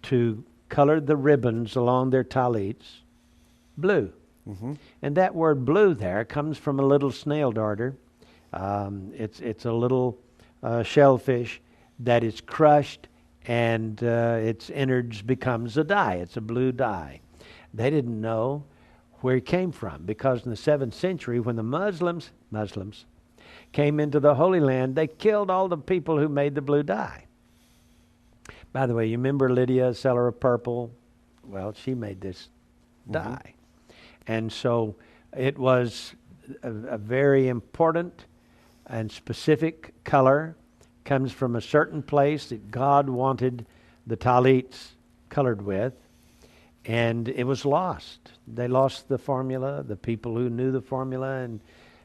to color the ribbons along their talits blue. Mm-hmm. And that word blue there comes from a little snail darter. It's a little shellfish that is crushed, and its innards becomes a dye. It's a blue dye. They didn't know where it came from, because in the 7th century, when the Muslims came into the Holy Land, they killed all the people who made the blue dye. By the way, you remember Lydia, seller of purple? Well, she made this dye. And so it was a very important and specific color, comes from a certain place that God wanted the talits colored with, and it was lost. They lost the formula. The people who knew the formula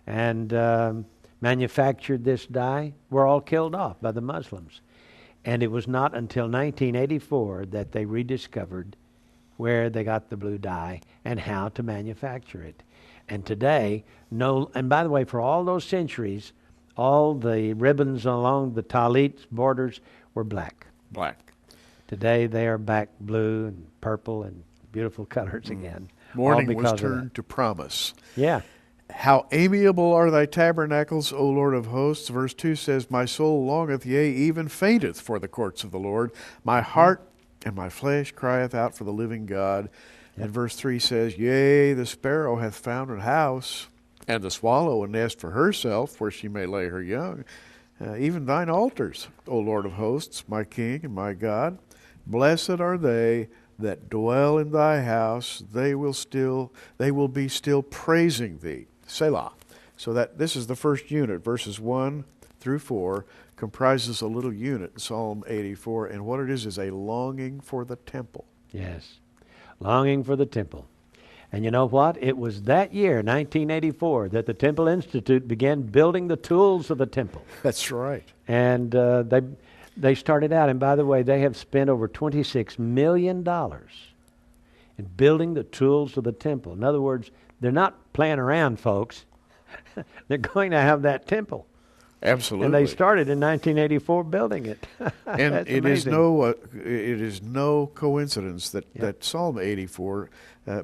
and manufactured this dye were all killed off by the Muslims. And it was not until 1984 that they rediscovered where they got the blue dye and how to manufacture it. And today, and by the way, for all those centuries, all the ribbons along the talits borders were black. Black. Today they are back blue and purple and beautiful colors again. Morning was turned to promise. Yeah. How amiable are thy tabernacles, O Lord of hosts. Verse 2 says, my soul longeth, yea, even fainteth for the courts of the Lord. My heart and my flesh crieth out for the living God. Yep. And verse 3 says, yea, the sparrow hath found an house, and the swallow a nest for herself, where she may lay her young. Even thine altars, O Lord of hosts, my King and my God. Blessed are they that dwell in thy house. They will be still praising thee. Selah. So that this is the first unit, verses 1 through 4, comprises a little unit in Psalm 84, and what it is a longing for the temple. Yes, longing for the temple. And you know what? It was that year, 1984, that the Temple Institute began building the tools of the temple. That's right. And they started out, and by the way, they have spent over $26 million in building the tools of the temple. In other words, they're not playing around, folks. They're going to have that temple. Absolutely. And they started in 1984 building it. And it is no coincidence that Psalm 84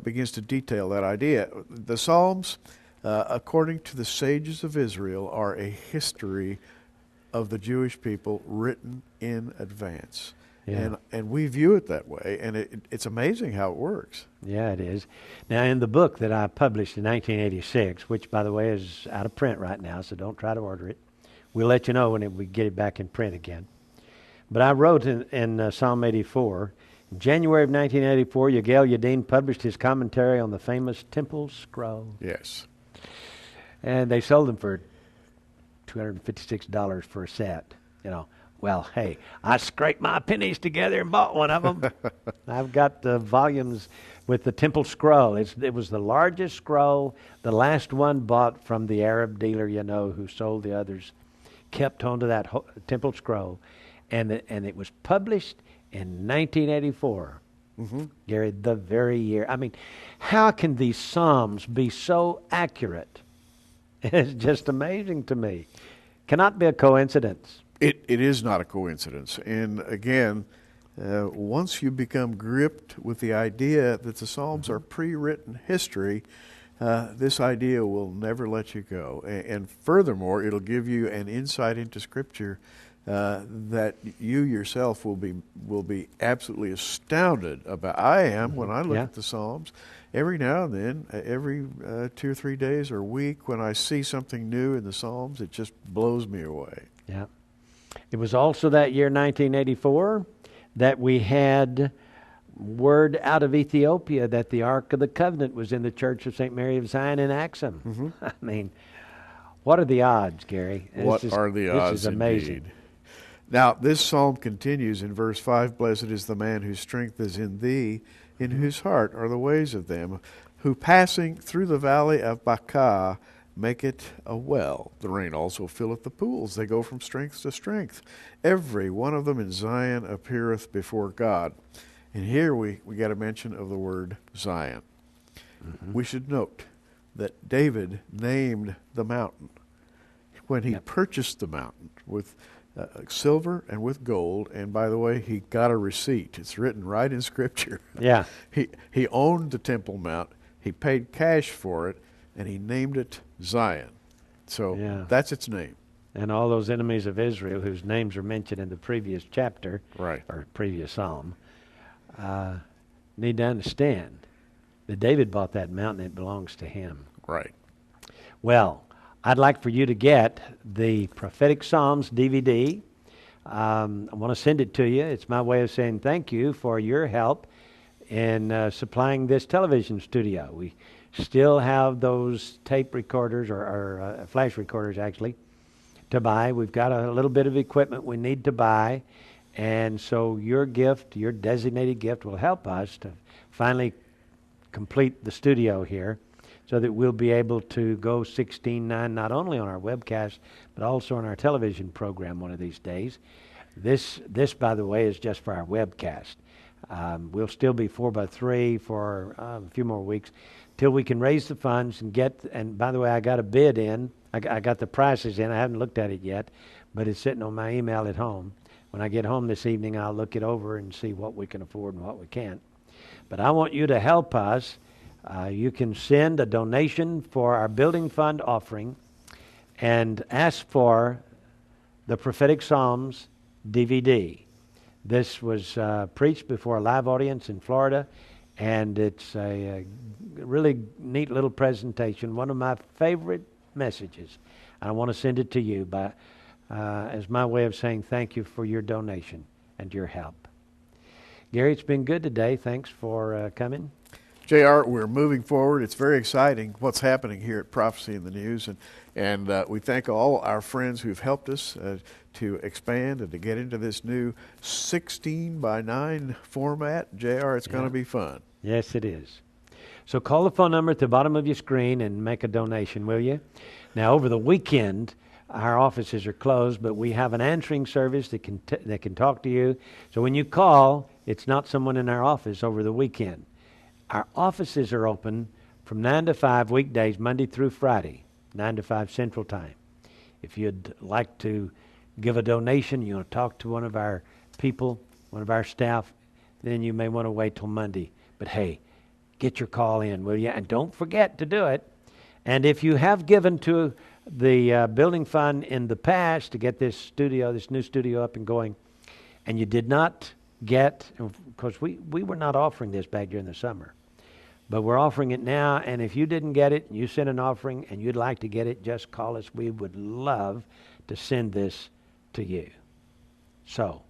begins to detail that idea. The Psalms, according to the sages of Israel, are a history of the Jewish people written in advance. Yeah. And we view it that way, and it's amazing how it works. Yeah, it is. Now, in the book that I published in 1986, which, by the way, is out of print right now, so don't try to order it. We'll let you know when we get it back in print again. But I wrote in Psalm 84, in January of 1984, Yigael Yadin published his commentary on the famous Temple Scroll. Yes. And they sold them for $256 for a set, you know. Well, hey, I scraped my pennies together and bought one of them. I've got the volumes with the Temple Scroll. It was the largest scroll, the last one bought from the Arab dealer, you know, who sold the others. Kept onto that Temple Scroll, and it was published in 1984. Gary, the very year. I mean, how can these Psalms be so accurate? It's just amazing to me. Cannot be a coincidence. It is not a coincidence. And again, once you become gripped with the idea that the Psalms are pre-written history, this idea will never let you go. And furthermore, it'll give you an insight into Scripture that you yourself will be absolutely astounded about. I am when I look at the Psalms. Every now and then, every 2 or 3 days or a week, when I see something new in the Psalms, it just blows me away. Yeah. It was also that year, 1984, that we had word out of Ethiopia that the Ark of the Covenant was in the Church of St. Mary of Zion in Axum. I mean, what are the odds, Gary? What are the odds, this is amazing. Indeed. Now, this psalm continues in verse 5, Blessed is the man whose strength is in thee, in whose heart are the ways of them, who passing through the valley of Baca make it a well. The rain also filleth the pools. They go from strength to strength. Every one of them in Zion appeareth before God. And here we got a mention of the word Zion. We should note that David named the mountain when he purchased the mountain with silver and with gold. And by the way, he got a receipt. It's written right in Scripture. Yeah. He owned the Temple Mount. He paid cash for it, and he named it Zion. So that's its name. And all those enemies of Israel, whose names are mentioned in the previous chapter, right, or previous psalm, need to understand that David bought that mountain. It belongs to him. Right. Well, I'd like for you to get the Prophetic Psalms DVD. I want to send it to you. It's my way of saying thank you for your help in supplying this television studio. We still have those tape recorders, or flash recorders actually, to buy. We've got a little bit of equipment we need to buy. And so your gift, your designated gift, will help us to finally complete the studio here, so that we'll be able to go 16:9 not only on our webcast, but also on our television program one of these days. This, by the way, is just for our webcast. We'll still be 4x3 for a few more weeks till we can raise the funds and get. And by the way, I got a bid in. I got the prices in. I haven't looked at it yet, but it's sitting on my email at home. When I get home this evening, I'll look it over and see what we can afford and what we can't. But I want you to help us. You can send a donation for our building fund offering and ask for the Prophetic Psalms DVD. This was preached before a live audience in Florida, and it's a really neat little presentation, one of my favorite messages. I want to send it to you as my way of saying thank you for your donation and your help. Gary, it's been good today. Thanks for coming. JR, we're moving forward. It's very exciting what's happening here at Prophecy in the News, and we thank all our friends who've helped us to expand and to get into this new 16:9 format. JR, it's going to be fun. Yes, it is. So call the phone number at the bottom of your screen and make a donation, will you? Now, over the weekend, our offices are closed, but we have an answering service that can talk to you. So when you call, it's not someone in our office over the weekend. Our offices are open from 9 to 5 weekdays, Monday through Friday, 9 to 5 Central Time. If you'd like to give a donation, you want to talk to one of our people, one of our staff, then you may want to wait till Monday. But hey, get your call in, will you? And don't forget to do it. And if you have given to the building fund in the past to get this new studio up and going, and you did not get, because we were not offering this back during the summer, but we're offering it now. And if you didn't get it, you sent an offering and you'd like to get it, just call us. We would love to send this to you. So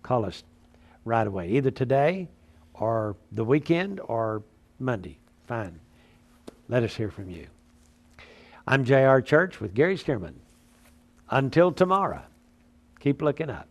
call us right away, either today or the weekend or Monday. Fine. Let us hear from you. I'm J.R. Church with Gary Stearman. Until tomorrow, keep looking up.